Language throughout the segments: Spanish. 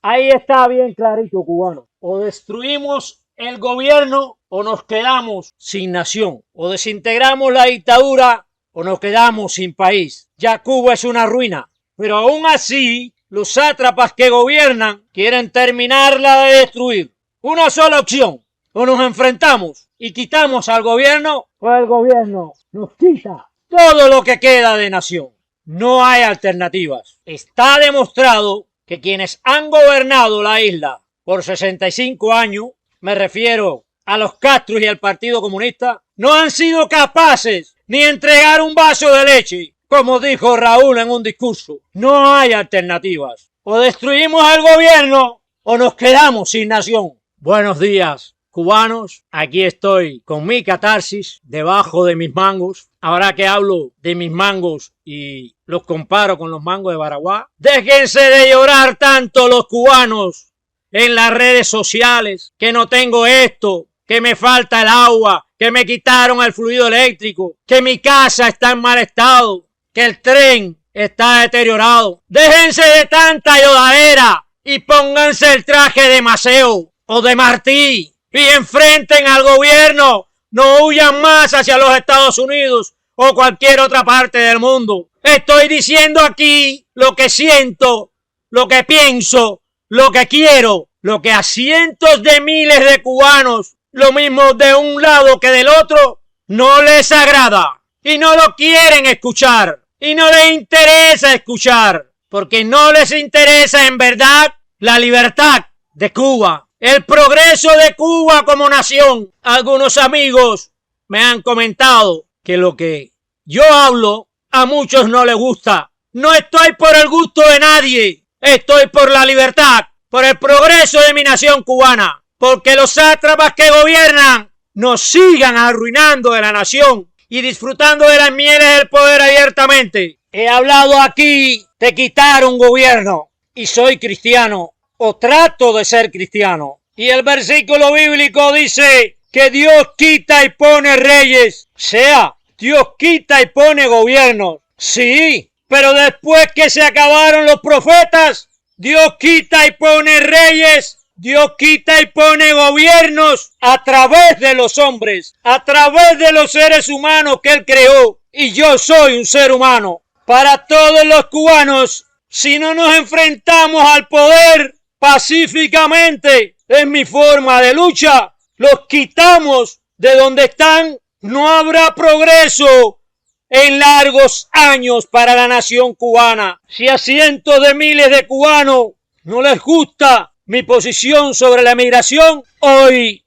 Ahí está bien clarito, cubano. O destruimos el gobierno o nos quedamos sin nación. O desintegramos la dictadura o nos quedamos sin país. Ya Cuba es una ruina. Pero aún así, los sátrapas que gobiernan quieren terminarla de destruir. Una sola opción. O nos enfrentamos y quitamos al gobierno, o el gobierno nos quita todo lo que queda de nación. No hay alternativas. Está demostrado que quienes han gobernado la isla por 65 años, me refiero a los Castro y al Partido Comunista, no han sido capaces ni entregar un vaso de leche, como dijo Raúl en un discurso. No hay alternativas. O destruimos al gobierno o nos quedamos sin nación. Buenos días, cubanos. Aquí estoy con mi catarsis debajo de mis mangos. Ahora que hablo de mis mangos y los comparo con los mangos de Baraguá, déjense de llorar tanto los cubanos en las redes sociales, que no tengo esto, que me falta el agua, que me quitaron el fluido eléctrico, que mi casa está en mal estado, que el tren está deteriorado. Déjense de tanta lloradera y pónganse el traje de Maceo o de Martí y enfrenten al gobierno. No huyan más hacia los Estados Unidos o cualquier otra parte del mundo. Estoy diciendo aquí lo que siento, lo que pienso, lo que quiero, lo que a cientos de miles de cubanos, lo mismo de un lado que del otro, no les agrada y no lo quieren escuchar y no les interesa escuchar, porque no les interesa en verdad la libertad de Cuba, el progreso de Cuba como nación. Algunos amigos me han comentado que lo que yo hablo a muchos no les gusta. No estoy por el gusto de nadie, estoy por la libertad, por el progreso de mi nación cubana, porque los sátrapas que gobiernan nos sigan arruinando de la nación y disfrutando de las mieles del poder abiertamente. He hablado aquí de quitar un gobierno y soy cristiano o trato de ser cristiano. Y el versículo bíblico dice que Dios quita y pone reyes, Dios quita y pone gobiernos. Sí, pero después que se acabaron los profetas, Dios quita y pone reyes, Dios quita y pone gobiernos a través de los hombres, a través de los seres humanos que Él creó. Y yo soy un ser humano. Para todos los cubanos, si no nos enfrentamos al poder pacíficamente, en mi forma de lucha, los quitamos de donde están, no habrá progreso en largos años para la nación cubana. Si a cientos de miles de cubanos no les gusta mi posición sobre la migración, hoy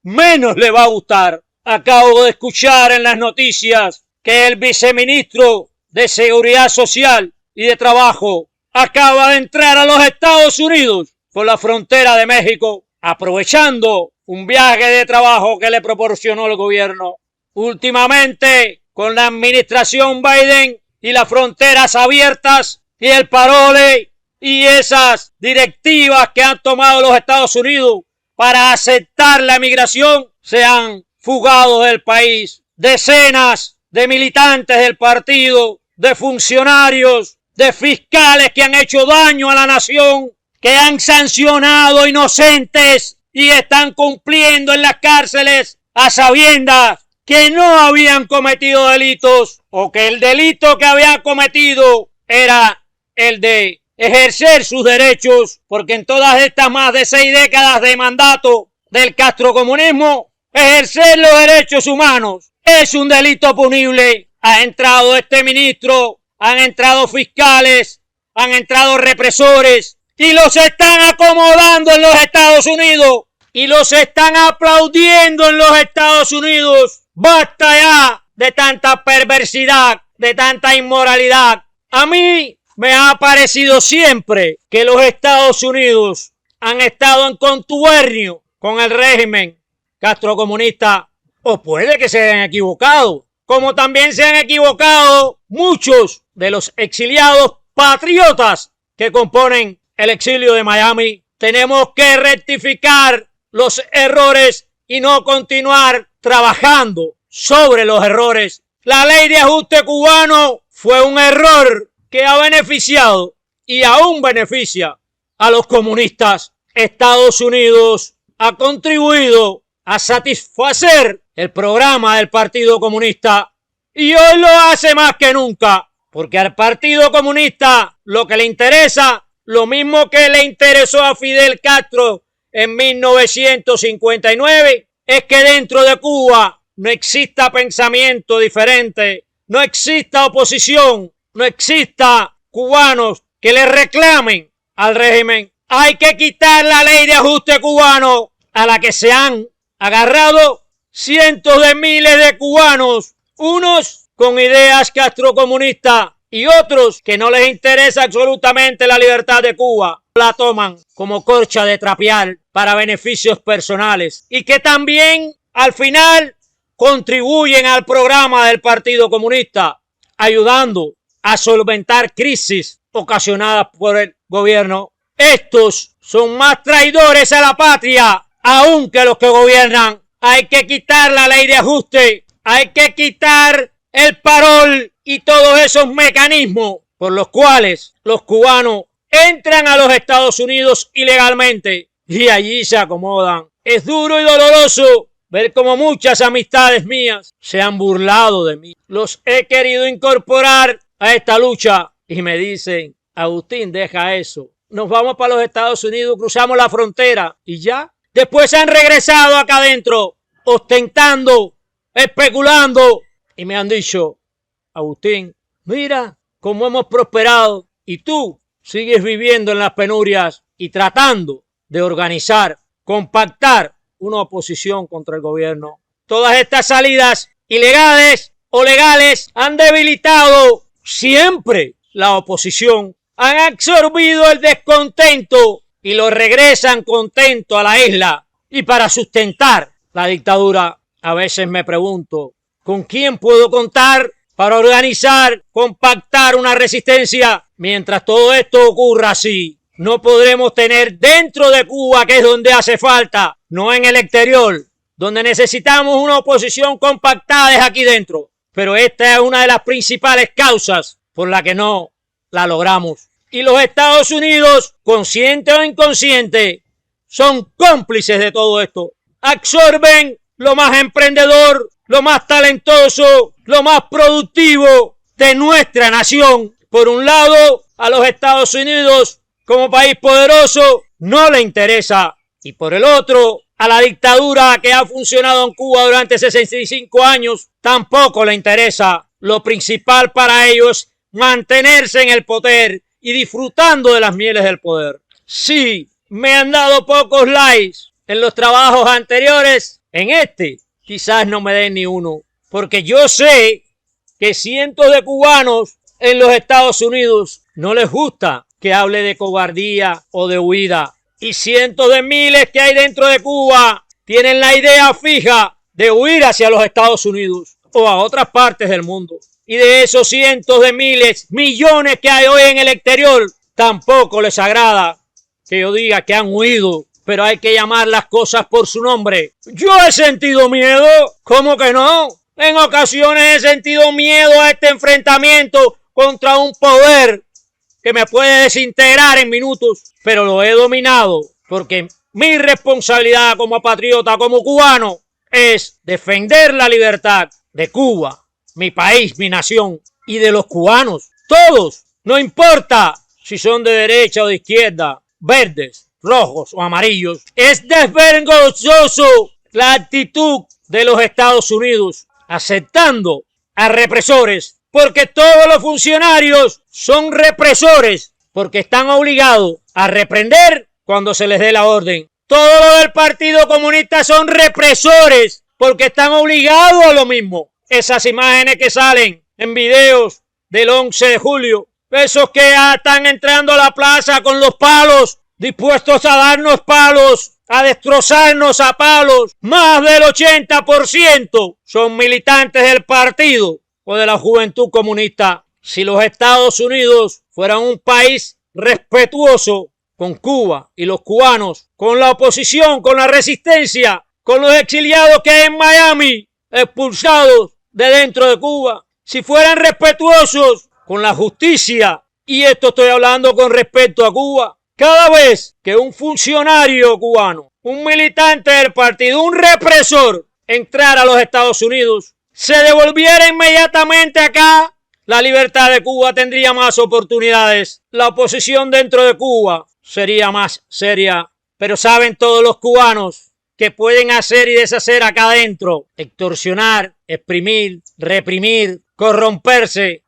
menos le va a gustar. Acabo de escuchar en las noticias que el viceministro de Seguridad Social y de Trabajo acaba de entrar a los Estados Unidos por la frontera de México, aprovechando un viaje de trabajo que le proporcionó el gobierno. Últimamente, con la administración Biden y las fronteras abiertas y el parole y esas directivas que han tomado los Estados Unidos para aceptar la migración, se han fugado del país decenas de militantes del partido, de funcionarios, de fiscales que han hecho daño a la nación, que han sancionado inocentes y están cumpliendo en las cárceles a sabiendas que no habían cometido delitos o que el delito que habían cometido era el de ejercer sus derechos, porque en todas estas más de 6 décadas de mandato del castrocomunismo, ejercer los derechos humanos es un delito punible. Ha entrado este ministro, han entrado fiscales, han entrado represores y los están acomodando en los Estados Unidos y los están aplaudiendo en los Estados Unidos. Basta ya de tanta perversidad, de tanta inmoralidad. A mí me ha parecido siempre que los Estados Unidos han estado en contubernio con el régimen castrocomunista, o puede que se hayan equivocado, como también se han equivocado muchos de los exiliados patriotas que componen el exilio de Miami. Tenemos que rectificar los errores y no continuar trabajando sobre los errores. La ley de ajuste cubano fue un error que ha beneficiado y aún beneficia a los comunistas. Estados Unidos ha contribuido a satisfacer el programa del Partido Comunista y hoy lo hace más que nunca, porque al Partido Comunista lo que le interesa, lo mismo que le interesó a Fidel Castro en 1959, es que dentro de Cuba no exista pensamiento diferente, no exista oposición, no exista cubanos que le reclamen al régimen. Hay que quitar la ley de ajuste cubano a la que se han agarrado cientos de miles de cubanos, unos con ideas castrocomunistas y otros que no les interesa absolutamente la libertad de Cuba. La toman como corcha de trapear para beneficios personales y que también al final contribuyen al programa del Partido Comunista, ayudando a solventar crisis ocasionadas por el gobierno. Estos son más traidores a la patria aún que los que gobiernan. Hay que quitar la ley de ajuste, hay que quitar el parol y todos esos mecanismos por los cuales los cubanos entran a los Estados Unidos ilegalmente y allí se acomodan. Es duro y doloroso ver cómo muchas amistades mías se han burlado de mí. Los he querido incorporar a esta lucha y me dicen: Agustín, deja eso. Nos vamos para los Estados Unidos, cruzamos la frontera y ya. Después han regresado acá adentro, ostentando, especulando y me han dicho: Agustín, mira cómo hemos prosperado y tú sigues viviendo en las penurias y tratando de organizar, compactar una oposición contra el gobierno. Todas estas salidas ilegales o legales han debilitado siempre la oposición, han absorbido el descontento y lo regresan contento a la isla. Y para sustentar la dictadura, a veces me pregunto, ¿con quién puedo contar para organizar, compactar una resistencia? Mientras todo esto ocurra así, no podremos tener dentro de Cuba, que es donde hace falta, no en el exterior, donde necesitamos una oposición compactada es aquí dentro. Pero esta es una de las principales causas por la que no la logramos. Y los Estados Unidos, consciente o inconsciente, son cómplices de todo esto. Absorben lo más emprendedor, lo más talentoso, lo más productivo de nuestra nación. Por un lado, a los Estados Unidos, como país poderoso, no le interesa. Y por el otro, a la dictadura que ha funcionado en Cuba durante 65 años, tampoco le interesa. Lo principal para ellos es mantenerse en el poder y disfrutando de las mieles del poder. Sí, me han dado pocos likes en los trabajos anteriores. En este, quizás no me den ni uno, porque yo sé que cientos de cubanos en los Estados Unidos no les gusta que hable de cobardía o de huida. Y cientos de miles que hay dentro de Cuba tienen la idea fija de huir hacia los Estados Unidos o a otras partes del mundo. Y de esos cientos de miles, millones que hay hoy en el exterior, tampoco les agrada que yo diga que han huido. Pero hay que llamar las cosas por su nombre. Yo he sentido miedo. ¿Cómo que no? En ocasiones he sentido miedo a este enfrentamiento contra un poder que me puede desintegrar en minutos. Pero lo he dominado porque mi responsabilidad como patriota, como cubano, es defender la libertad de Cuba, mi país, mi nación y de los cubanos. Todos, no importa si son de derecha o de izquierda, verdes, rojos o amarillos. Es desvergonzoso la actitud de los Estados Unidos aceptando a represores, porque todos los funcionarios son represores, porque están obligados a reprender cuando se les dé la orden. Todos los del Partido Comunista son represores, porque están obligados a lo mismo. Esas imágenes que salen en videos del 11 de julio, esos que ya están entrando a la plaza con los palos, dispuestos a darnos palos, a destrozarnos a palos. Más del 80% son militantes del partido o de la juventud comunista. Si los Estados Unidos fueran un país respetuoso con Cuba y los cubanos, con la oposición, con la resistencia, con los exiliados que hay en Miami, expulsados de dentro de Cuba, si fueran respetuosos con la justicia, y esto estoy hablando con respecto a Cuba, Cada vez que un funcionario cubano, un militante del partido, un represor, entrara a los Estados Unidos, se devolviera inmediatamente acá, la libertad de Cuba tendría más oportunidades. La oposición dentro de Cuba sería más seria. Pero saben todos los cubanos que pueden hacer y deshacer acá adentro: extorsionar, exprimir, reprimir, corromperse,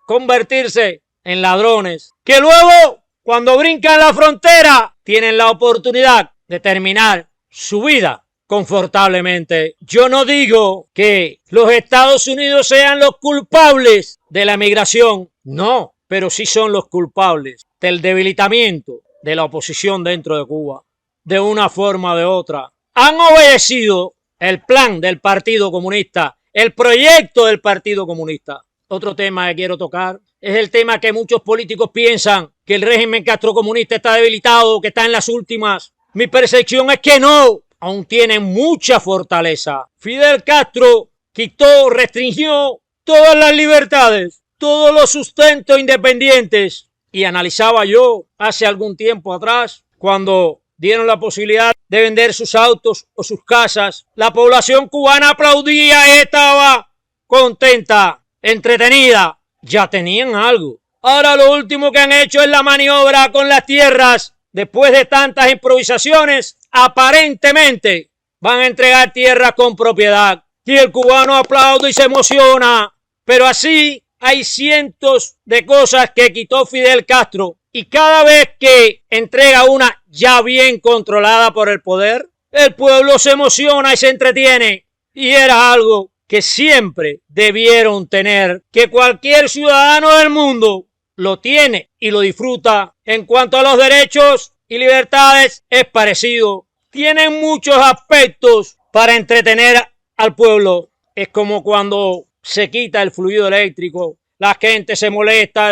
convertirse en ladrones, que luego, cuando brincan la frontera, tienen la oportunidad de terminar su vida confortablemente. Yo no digo que los Estados Unidos sean los culpables de la migración, no, pero sí son los culpables del debilitamiento de la oposición dentro de Cuba. De una forma o de otra, han obedecido el plan del Partido Comunista, el proyecto del Partido Comunista. Otro tema que quiero tocar es el tema que muchos políticos piensan que el régimen castrocomunista está debilitado, que está en las últimas. Mi percepción es que no, aún tiene mucha fortaleza. Fidel Castro quitó, restringió todas las libertades, todos los sustentos independientes. Y analizaba yo hace algún tiempo atrás, cuando dieron la posibilidad de vender sus autos o sus casas, la población cubana aplaudía y estaba contenta, entretenida. Ya tenían algo. Ahora lo último que han hecho es la maniobra con las tierras. Después de tantas improvisaciones, aparentemente van a entregar tierras con propiedad. Y el cubano aplaude y se emociona. Pero así hay cientos de cosas que quitó Fidel Castro. Y cada vez que entrega una ya bien controlada por el poder, el pueblo se emociona y se entretiene. Y era algo que siempre debieron tener, que cualquier ciudadano del mundo lo tiene y lo disfruta. En cuanto a los derechos y libertades, es parecido. Tienen muchos aspectos para entretener al pueblo. Es como cuando se quita el fluido eléctrico, la gente se molesta,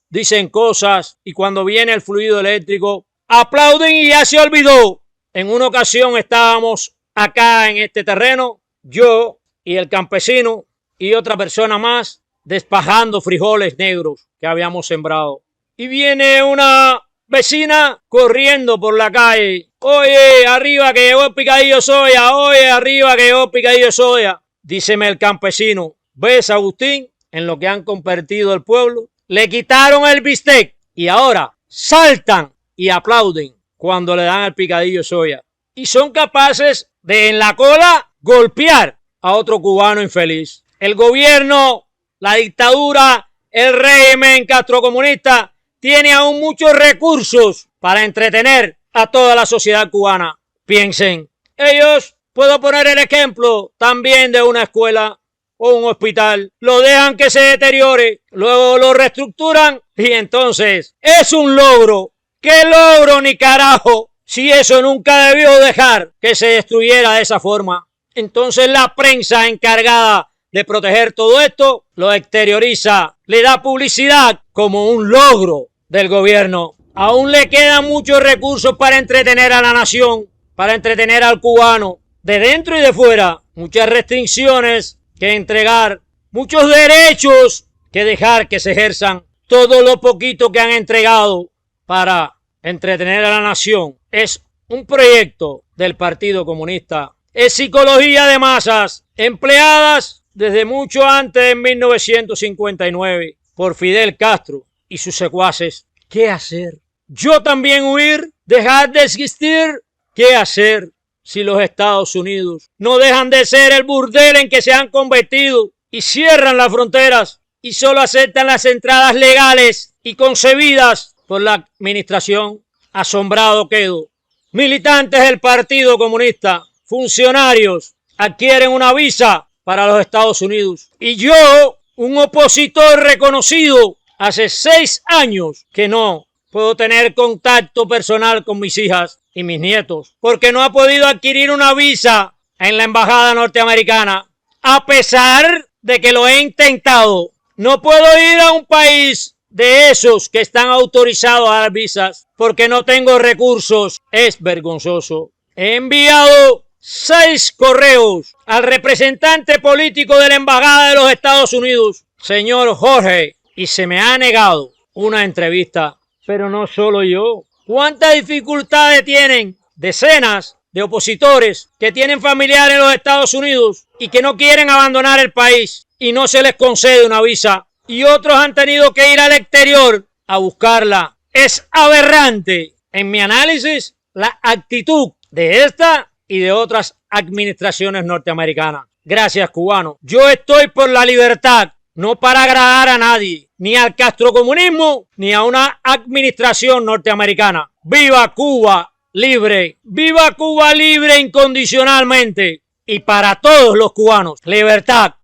dicen cosas, y cuando viene el fluido eléctrico aplauden y ya se olvidó. En una ocasión estábamos acá en este terreno, yo y el campesino y otra persona más, despajando frijoles negros que habíamos sembrado. Y viene una vecina corriendo por la calle: oye, arriba que llegó el picadillo de soya, oye, arriba que llegó el picadillo de soya. Díceme el campesino: ¿ves, Agustín, en lo que han convertido el pueblo? Le quitaron el bistec y ahora saltan y aplauden cuando le dan el picadillo de soya. Y son capaces de en la cola golpear a otro cubano infeliz. El gobierno, la dictadura, el régimen castrocomunista tiene aún muchos recursos para entretener a toda la sociedad cubana. Piensen, ellos, puedo poner el ejemplo también de una escuela o un hospital, lo dejan que se deteriore, luego lo reestructuran y entonces es un logro. ¿Qué logro ni carajo? Si eso nunca debió dejar que se destruyera de esa forma. Entonces la prensa encargada de proteger todo esto lo exterioriza, le da publicidad como un logro del gobierno. Aún le quedan muchos recursos para entretener a la nación, para entretener al cubano, de dentro y de fuera. Muchas restricciones que entregar, muchos derechos que dejar que se ejerzan. Todo lo poquito que han entregado para entretener a la nación es un proyecto del Partido Comunista. Es psicología de masas empleadas desde mucho antes de 1959 por Fidel Castro y sus secuaces. ¿Qué hacer? Yo también huir, dejar de existir. ¿Qué hacer si los Estados Unidos no dejan de ser el burdel en que se han convertido y cierran las fronteras y solo aceptan las entradas legales y concebidas por la administración? Asombrado quedo. Militantes del Partido Comunista, funcionarios, adquieren una visa para los Estados Unidos. Y yo, un opositor reconocido, hace 6 años que no puedo tener contacto personal con mis hijas y mis nietos, porque no ha podido adquirir una visa en la embajada norteamericana, a pesar de que lo he intentado. No puedo ir a un país de esos que están autorizados a dar visas, porque no tengo recursos. Es vergonzoso. He enviado 6 correos al representante político de la embajada de los Estados Unidos, señor Jorge, y se me ha negado una entrevista. Pero no solo yo. ¿Cuántas dificultades tienen decenas de opositores que tienen familiares en los Estados Unidos y que no quieren abandonar el país y no se les concede una visa? Y otros han tenido que ir al exterior a buscarla. Es aberrante, en mi análisis, la actitud de esta y de otras administraciones norteamericanas. Gracias, cubanos. Yo estoy por la libertad, no para agradar a nadie, ni al castrocomunismo, ni a una administración norteamericana. ¡Viva Cuba libre! ¡Viva Cuba libre incondicionalmente! Y para todos los cubanos, libertad.